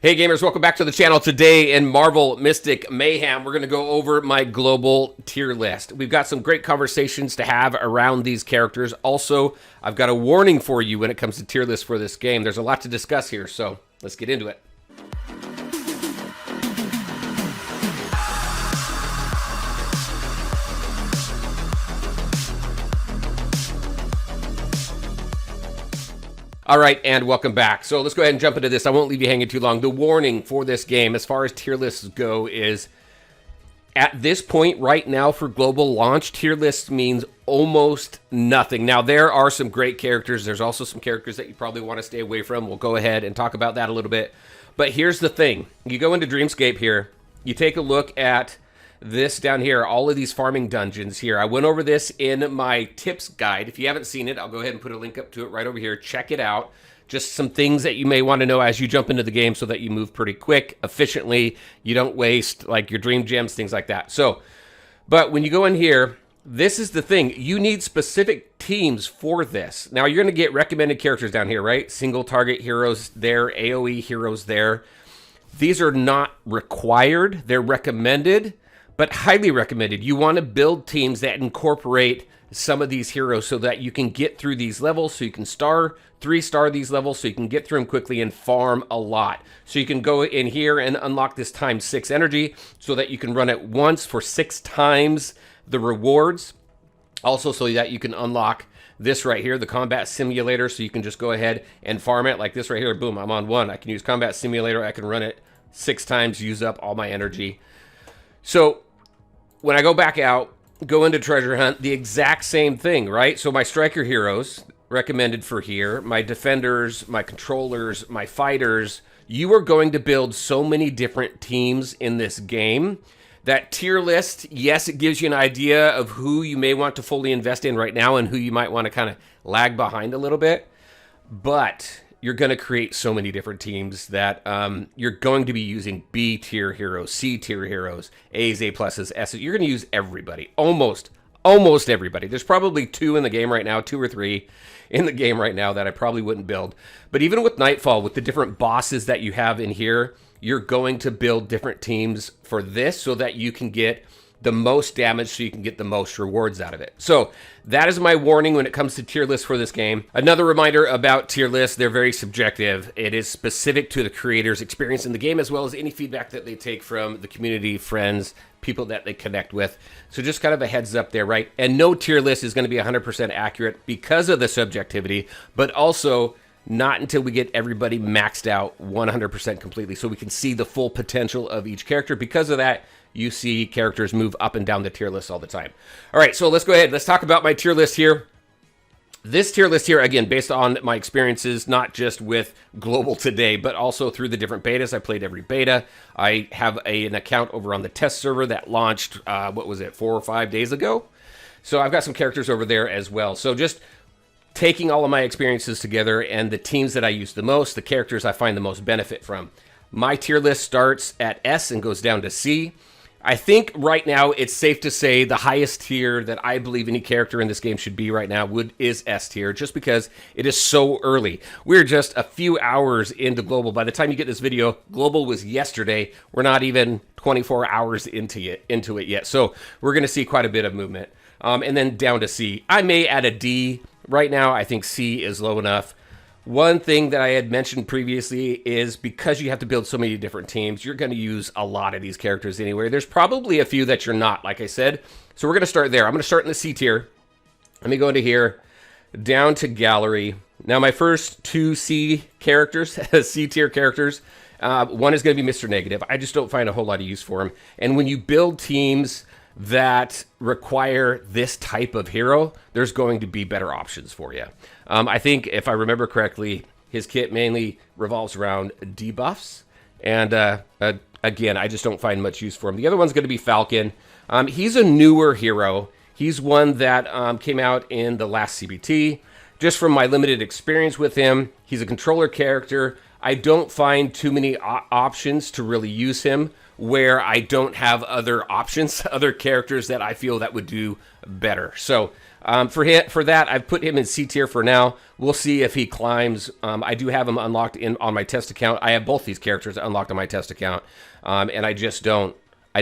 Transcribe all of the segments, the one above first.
Hey gamers, welcome back to the channel. Today in Marvel Mystic Mayhem, we're going to go over my global tier list. We've got some great conversations to have around these characters. Also, I've got a warning for you when it comes to tier lists for this game. There's a lot to discuss here, so let's get into it. All right, and welcome back. So let's go ahead and jump into this. I won't leave you hanging too long. The warning for this game, as far as tier lists go, is at this point right now for global launch, tier lists means almost nothing. Now, there are some great characters. There's also some characters that you probably want to stay away from. We'll go ahead and talk about that a little bit. But here's the thing. You go into Dreamscape here. You take a look at this down here, all of these farming dungeons here. I went over this in my tips guide. If you haven't seen it, I'll go ahead and put a link up to it right over here. Check it out. Just some things that you may want to know as you jump into the game so that you move pretty quick, efficiently. You don't waste like your dream gems, things like that. So, but when you go in here, this is the thing. You need specific teams for this. Now, you're going to get recommended characters down here, right? Single target heroes there, AoE heroes there. These are not required. They're recommended, but highly recommended. You want to build teams that incorporate some of these heroes so that you can get through these levels, so you can three-star these levels, so you can get through them quickly and farm a lot. So you can go in here and unlock this ×6 energy so that you can run it once for 6 times the rewards. Also so that you can unlock this right here, the combat simulator, so you can just go ahead and farm it like this right here. Boom, I'm on 1. I can use combat simulator. I can run it 6 times, use up all my energy. So when I go back out, go into treasure hunt, the exact same thing, right? So my striker heroes recommended for here, my defenders, my controllers, my fighters, you are going to build so many different teams in this game. That tier list, yes, it gives you an idea of who you may want to fully invest in right now and who you might want to kind of lag behind a little bit, but you're going to create so many different teams that you're going to be using B tier heroes, C tier heroes, A's, A pluses, S's. You're going to use everybody, almost everybody. There's probably 2 in the game right now, 2 or 3 in the game right now that I probably wouldn't build. But even with Nightfall, with the different bosses that you have in here, you're going to build different teams for this so that you can get the most damage, so you can get the most rewards out of it. So that is my warning when it comes to tier lists for this game. Another reminder about tier lists, they're very subjective. It is specific to the creator's experience in the game, as well as any feedback that they take from the community, friends, people that they connect with. So just kind of a heads up there, right? And no tier list is going to be 100% accurate because of the subjectivity, but also not until we get everybody maxed out 100% completely, so we can see the full potential of each character. Because of that, you see characters move up and down the tier list all the time. All right, so let's go ahead. Let's talk about my tier list here. This tier list here, again, based on my experiences, not just with Global today, but also through the different betas. I played every beta. I have an account over on the test server that launched, what was it, 4 or 5 days ago? So I've got some characters over there as well. So just taking all of my experiences together and the teams that I use the most, the characters I find the most benefit from. My tier list starts at S and goes down to C. I think right now it's safe to say the highest tier that I believe any character in this game should be right now is S tier, just because it is so early. We're just a few hours into Global. By the time you get this video, Global was yesterday. We're not even 24 hours into it yet. So we're going to see quite a bit of movement. And then down to C. I may add a D. Right now, I think C is low enough. One thing that I had mentioned previously is because you have to build so many different teams, you're going to use a lot of these characters anyway. There's probably a few that you're not, like I said. So we're going to start there. I'm going to start in the C tier. Let me go into here, down to gallery. Now, my first 2 C characters, C tier characters, one is going to be Mr. Negative. I just don't find a whole lot of use for him. And when you build teams that require this type of hero, there's going to be better options for you. I think, if I remember correctly, his kit mainly revolves around debuffs. And again, I just don't find much use for him. The other one's going to be Falcon. He's a newer hero. He's one that came out in the last CBT. Just from my limited experience with him, he's a controller character. I don't find too many options to really use him where I don't have other options, other characters that I feel that would do better. So For that, I've put him in C tier for now. We'll see if he climbs. I do have him unlocked on my test account. I have both these characters unlocked on my test account, and I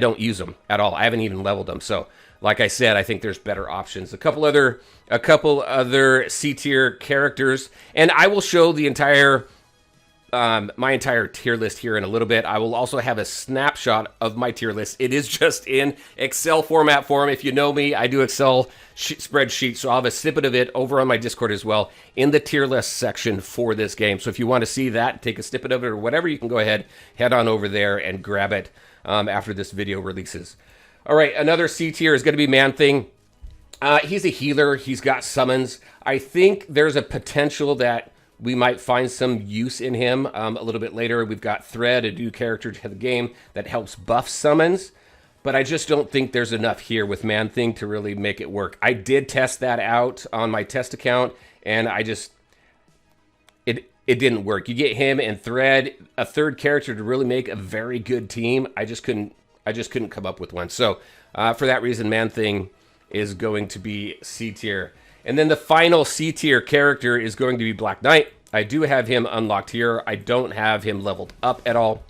don't use them at all. I haven't even leveled them. So, like I said, I think there's better options. A couple other C tier characters, and I will show the entire my entire tier list here in a little bit. I will also have a snapshot of my tier list. It is just in Excel format form. If you know me, I do Excel spreadsheets, so I'll have a snippet of it over on my Discord as well in the tier list section for this game. So if you want to see that, take a snippet of it or whatever, you can go ahead, head on over there and grab it after this video releases. All right, another C tier is going to be Man-Thing. He's a healer. He's got summons. I think there's a potential that we might find some use in him a little bit later. We've got Thread, a new character to the game that helps buff summons, but I just don't think there's enough here with Man-Thing to really make it work. I did test that out on my test account, and it didn't work. You get him and Thread, a third character to really make a very good team. I just couldn't come up with one. So for that reason, Man-Thing is going to be C tier. And then the final C tier character is going to be Black Knight. I do have him unlocked here. I don't have him leveled up at all.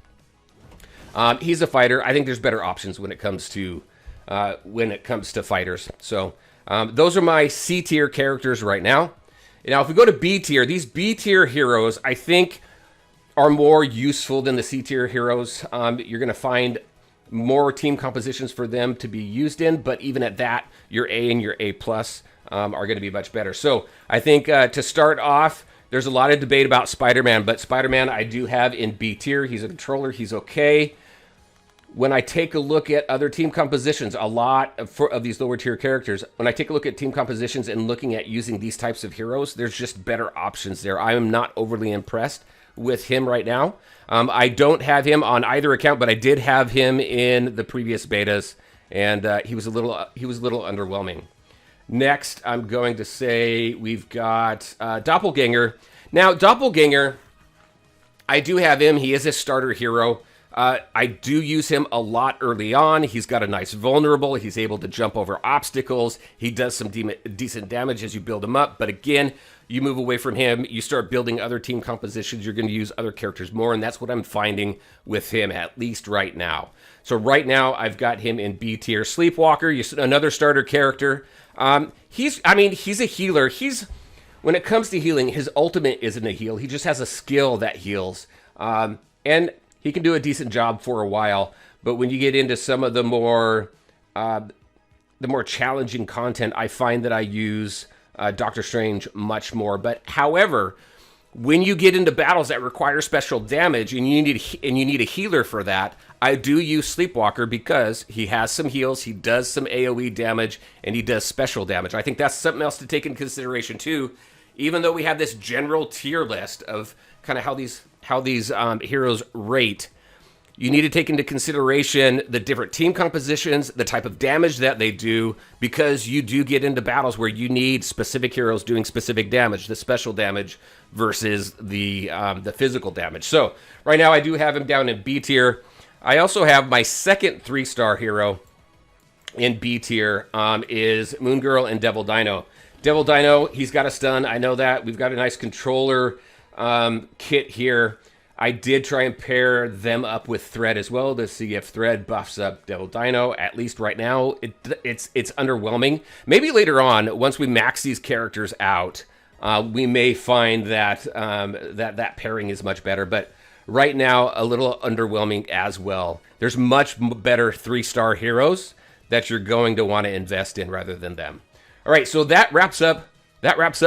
He's a fighter. I think there's better options when it comes to fighters. So those are my C tier characters right now. Now, if we go to B tier, these B tier heroes, I think, are more useful than the C tier heroes. You're going to find more team compositions for them to be used in, but even at that, your A and your A plus are going to be much better. So I think to start off, there's a lot of debate about Spider-Man, but Spider-Man I do have in B tier. He's a controller. He's okay. When I take a look at other team compositions, a lot of these lower tier characters, when I take a look at team compositions and looking at using these types of heroes, there's just better options there. I am not overly impressed with him right now. I don't have him on either account, but I did have him in the previous betas, and he was a little underwhelming. Next, I'm going to say we've got Doppelganger. Now, Doppelganger, I do have him. He is a starter hero. I do use him a lot early on. He's got a nice vulnerable. He's able to jump over obstacles. He does some decent damage as you build him up. But again, you move away from him. You start building other team compositions. You're going to use other characters more. And that's what I'm finding with him, at least right now. So right now, I've got him in B tier. Sleepwalker, another starter character. He's a healer. When it comes to healing, his ultimate isn't a heal. He just has a skill that heals. And he can do a decent job for a while, but when you get into some of the more challenging content, I find that I use Doctor Strange much more. But however, when you get into battles that require special damage and you need a healer for that, I do use Sleepwalker because he has some heals, he does some AoE damage, and he does special damage. I think that's something else to take into consideration too. Even though we have this general tier list of kind of how these heroes rate, you need to take into consideration the different team compositions, the type of damage that they do, because you do get into battles where you need specific heroes doing specific damage, the special damage versus the physical damage. So right now I do have him down in B tier. I also have my second 3-star hero in B tier is Moon Girl and Devil Dino. Devil Dino, he's got a stun. I know that. We've got a nice controller kit here. I did try and pair them up with Thread as well to see if Thread buffs up Devil Dino. At least right now, it's underwhelming. Maybe later on, once we max these characters out, we may find that that pairing is much better. But right now, a little underwhelming as well. There's much better 3-star heroes that you're going to want to invest in rather than them. All right, so that wraps up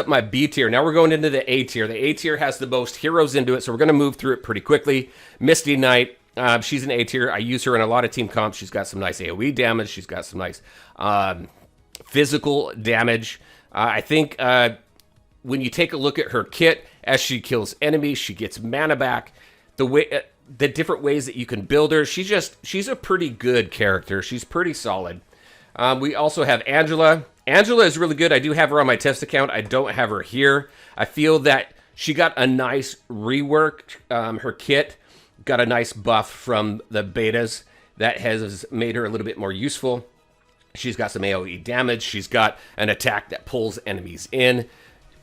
my B tier. Now we're going into the A tier. The A tier has the most heroes into it, so we're going to move through it pretty quickly. Misty Knight, she's an A tier. I use her in a lot of team comps. She's got some nice AoE damage. She's got some nice physical damage. I think when you take a look at her kit, as she kills enemies, she gets mana back. The different ways that you can build her, she's a pretty good character. She's pretty solid. We also have Angela. Angela is really good. I do have her on my test account. I don't have her here. I feel that she got a nice rework. Her kit got a nice buff from the betas that has made her a little bit more useful. She's got some AoE damage. She's got an attack that pulls enemies in.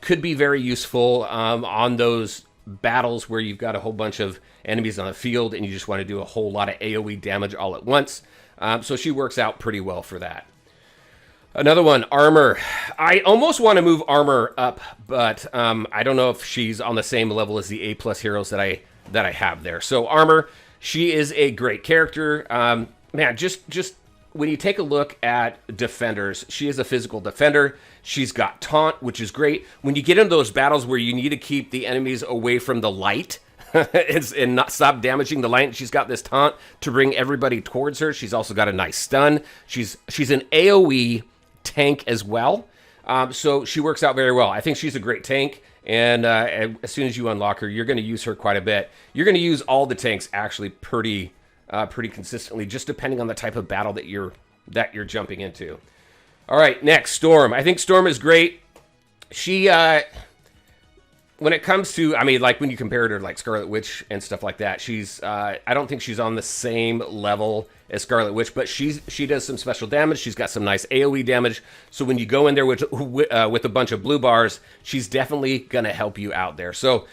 Could be very useful on those battles where you've got a whole bunch of enemies on the field and you just want to do a whole lot of AoE damage all at once. So she works out pretty well for that. Another one, Armor. I almost want to move Armor up, but I don't know if she's on the same level as the A+ heroes that I have there. So Armor, she is a great character. Man, just when you take a look at defenders, she is a physical defender. She's got taunt, which is great. When you get into those battles where you need to keep the enemies away from the light and not stop damaging the light, she's got this taunt to bring everybody towards her. She's also got a nice stun. She's an AoE tank as well. So she works out very well. I think she's a great tank. And as soon as you unlock her, you're going to use her quite a bit. You're going to use all the tanks actually pretty consistently, just depending on the type of battle that you're jumping into. All right, next, Storm. I think Storm is great. She, when it comes to, I mean, like when you compare her to like Scarlet Witch and stuff like that, she's, I don't think she's on the same level as Scarlet Witch, but she does some special damage. She's got some nice AoE damage. So when you go in there with a bunch of blue bars, she's definitely gonna help you out there. So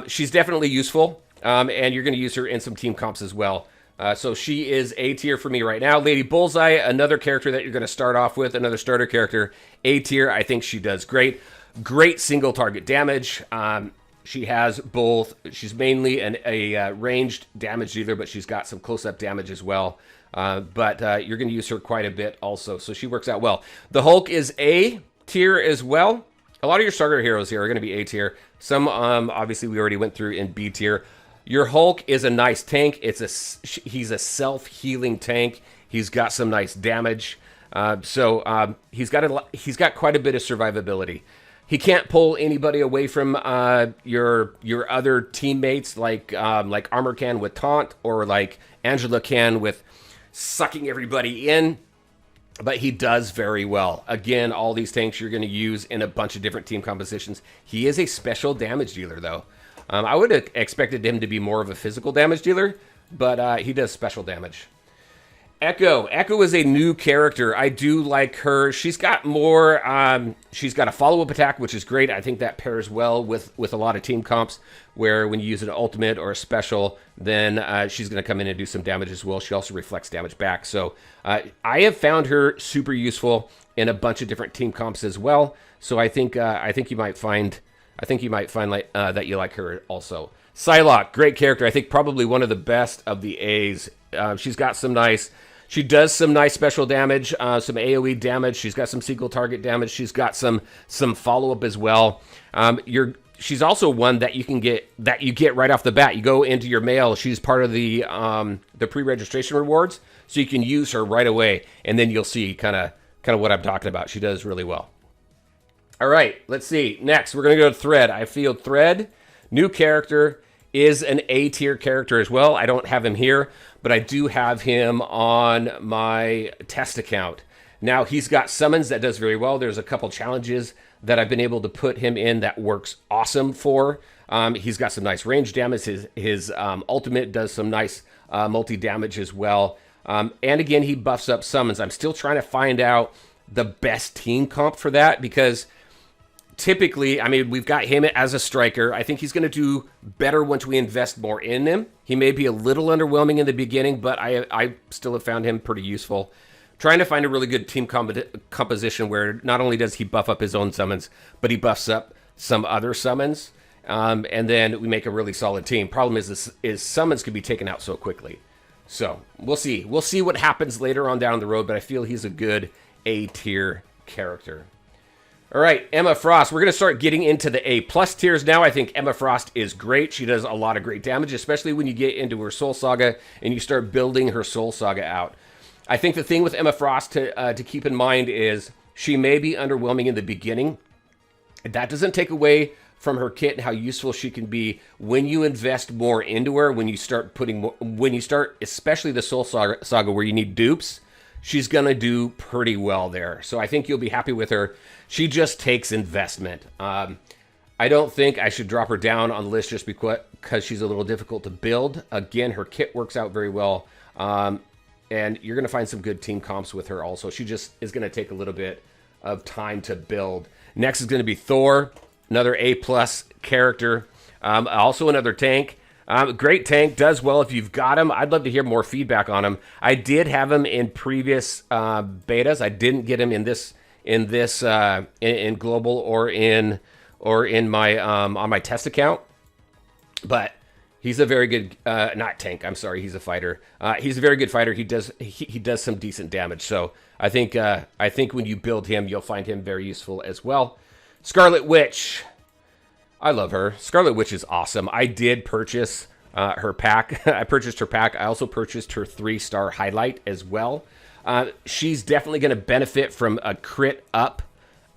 she's definitely useful, and you're gonna use her in some team comps as well. So she is A tier for me right now. Lady Bullseye, another character that you're going to start off with, another starter character, A tier. I think she does great. Great single target damage. She has both. She's mainly a ranged damage dealer, but she's got some close-up damage as well. But you're going to use her quite a bit also, so she works out well. The Hulk is A tier as well. A lot of your starter heroes here are going to be A tier. Some, obviously, we already went through in B tier. Your Hulk is a nice tank. He's a self-healing tank. He's got some nice damage. So he's got quite a bit of survivability. He can't pull anybody away from your other teammates like Armor can with taunt, or like Angela can with sucking everybody in. But he does very well. Again, all these tanks you're going to use in a bunch of different team compositions. He is a special damage dealer, though. I would have expected him to be more of a physical damage dealer, but he does special damage. Echo. Echo is a new character. I do like her. She's got more, she's got a follow-up attack, which is great. I think that pairs well with a lot of team comps, where when you use an ultimate or a special, then she's going to come in and do some damage as well. She also reflects damage back. So I have found her super useful in a bunch of different team comps as well. So I think you might find like, that you like her also. Psylocke, great character. I think probably one of the best of the A's. She does some nice special damage, some AoE damage. She's got some single target damage. She's got some follow-up as well. She's also one that you get right off the bat. You go into your mail. She's part of the pre-registration rewards, so you can use her right away, and then you'll see kind of what I'm talking about. She does really well. All right, let's see. Next, we're going to go to Thread. I feel Thread, new character, is an A-tier character as well. I don't have him here, but I do have him on my test account. Now, he's got summons that does very well. There's a couple challenges that I've been able to put him in that works awesome for. He's got some nice range damage. His ultimate does some nice multi-damage as well. And again, he buffs up summons. I'm still trying to find out the best team comp for that, because typically, I mean, we've got him as a striker. I think he's going to do better once we invest more in him. He may be a little underwhelming in the beginning, but I still have found him pretty useful. Trying to find a really good team composition where not only does he buff up his own summons, but he buffs up some other summons, and then we make a really solid team. Problem is summons can be taken out so quickly. So we'll see. We'll see what happens later on down the road, but I feel he's a good A-tier character. All right, Emma Frost. We're going to start getting into the A+ tiers now. I think Emma Frost is great. She does a lot of great damage, especially when you get into her Soul Saga and you start building her Soul Saga out. I think the thing with Emma Frost to keep in mind is she may be underwhelming in the beginning. That doesn't take away from her kit and how useful she can be when you invest more into her, when you start especially the Soul Saga where you need dupes. She's going to do pretty well there. So I think you'll be happy with her. She just takes investment. I don't think I should drop her down on the list just because she's a little difficult to build. Again, her kit works out very well. and you're going to find some good team comps with her also. She just is going to take a little bit of time to build. Next is going to be Thor, another A-plus character. Also another tank. Great tank, does well if you've got him. I'd love to hear more feedback on him. I did have him in previous betas. I didn't get him in global or in my on my test account. But he's a very good not tank. I'm sorry, he's a fighter. He's a very good fighter. He does some decent damage. So I think when you build him, you'll find him very useful as well. Scarlet Witch. I love her. Scarlet Witch is awesome. I did purchase her pack. I purchased her pack. I also purchased her 3-star highlight as well. She's definitely going to benefit from a crit up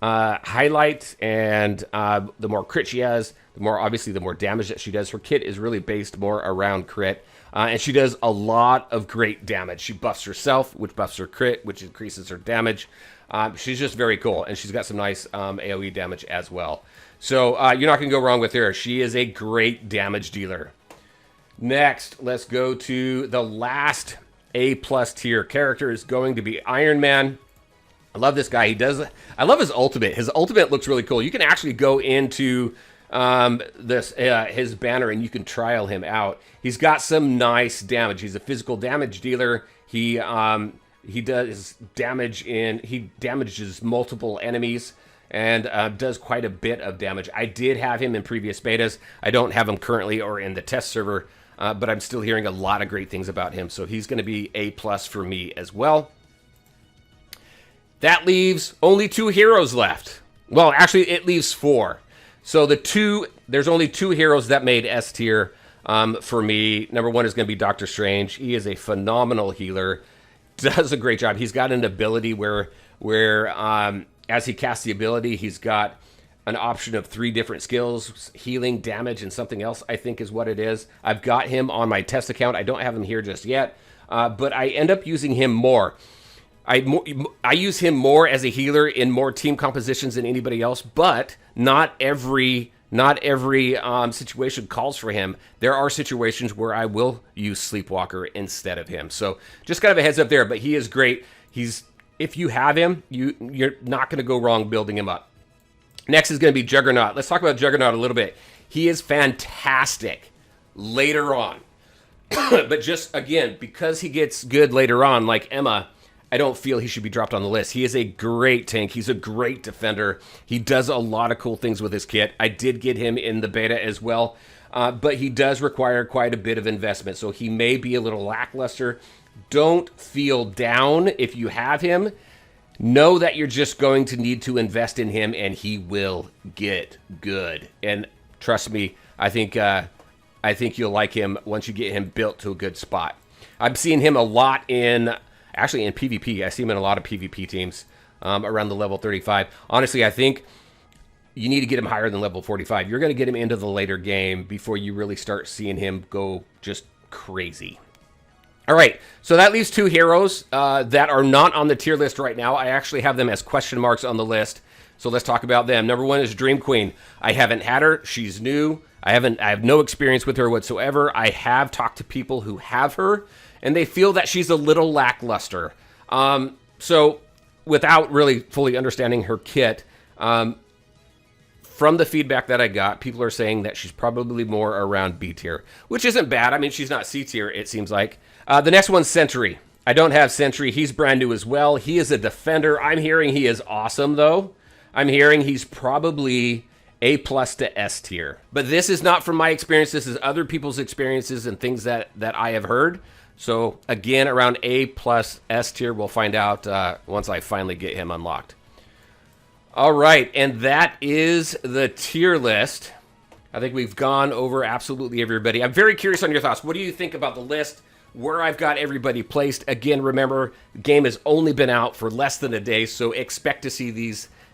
highlight, and the more crit she has, the more damage that she does. Her kit is really based more around crit, and she does a lot of great damage. She buffs herself, which buffs her crit, which increases her damage. She's just very cool, and she's got some nice AoE damage as well. So you're not going to go wrong with her. She is a great damage dealer. Next, let's go to the last A-plus tier character is going to be Iron Man. I love this guy. I love his ultimate. His ultimate looks really cool. You can actually go into his banner and you can trial him out. He's got some nice damage. He's a physical damage dealer. He does damage he damages multiple enemies and does quite a bit of damage. I did have him in previous betas. I don't have him currently or in the test server, but I'm still hearing a lot of great things about him. So he's going to be A+ for me as well. That leaves only 2 heroes left. Well, actually, it leaves 4. So there's only 2 heroes that made S tier for me. Number 1 is going to be Doctor Strange. He is a phenomenal healer. Does a great job. He's got an ability where as he casts the ability, he's got an option of 3 different skills: healing, damage, and something else, I think is what it is. I've got him on my test account. I don't have him here just yet, but I end up using him more. I use him more as a healer in more team compositions than anybody else, but not every situation calls for him. There are situations where I will use Sleepwalker instead of him. So just kind of a heads up there, but he is great. If you have him, you're not going to go wrong building him up. Next is going to be Juggernaut. Let's talk about Juggernaut a little bit. He is fantastic later on. But just, again, because he gets good later on, like Emma, I don't feel he should be dropped on the list. He is a great tank. He's a great defender. He does a lot of cool things with his kit. I did get him in the beta as well, but he does require quite a bit of investment, so he may be a little lackluster. Don't feel down if you have him. Know that you're just going to need to invest in him, and he will get good. And trust me, I think you'll like him once you get him built to a good spot. I've seen him a lot actually in PvP. I see him in a lot of PvP teams around the level 35. Honestly, I think you need to get him higher than level 45. You're going to get him into the later game before you really start seeing him go just crazy. All right, so that leaves 2 heroes that are not on the tier list right now. I actually have them as question marks on the list, so let's talk about them. Number 1 is Dream Queen. I haven't had her. She's new. I have no experience with her whatsoever. I have talked to people who have her, and they feel that she's a little lackluster. So without really fully understanding her kit, from the feedback that I got, people are saying that she's probably more around B tier, which isn't bad. I mean, she's not C tier, it seems like. The next one's Sentry. I don't have Sentry. He's brand new as well. He is a defender. I'm hearing he is awesome, though. I'm hearing he's probably A+ to S tier. But this is not from my experience. This is other people's experiences and things that I have heard. So, again, around A+ S tier, we'll find out once I finally get him unlocked. All right, and that is the tier list. I think we've gone over absolutely everybody. I'm very curious on your thoughts. What do you think about the list, where I've got everybody placed? Again, remember, the game has only been out for less than a day, so expect to see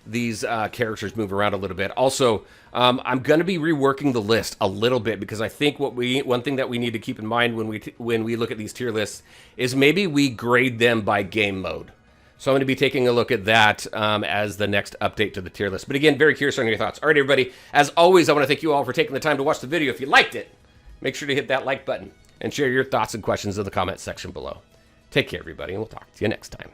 these characters move around a little bit. Also, I'm going to be reworking the list a little bit because I think one thing that we need to keep in mind when we look at these tier lists is maybe we grade them by game mode. So I'm going to be taking a look at that as the next update to the tier list. But again, very curious on your thoughts. All right, everybody. As always, I want to thank you all for taking the time to watch the video. If you liked it, make sure to hit that like button and share your thoughts and questions in the comments section below. Take care, everybody, and we'll talk to you next time.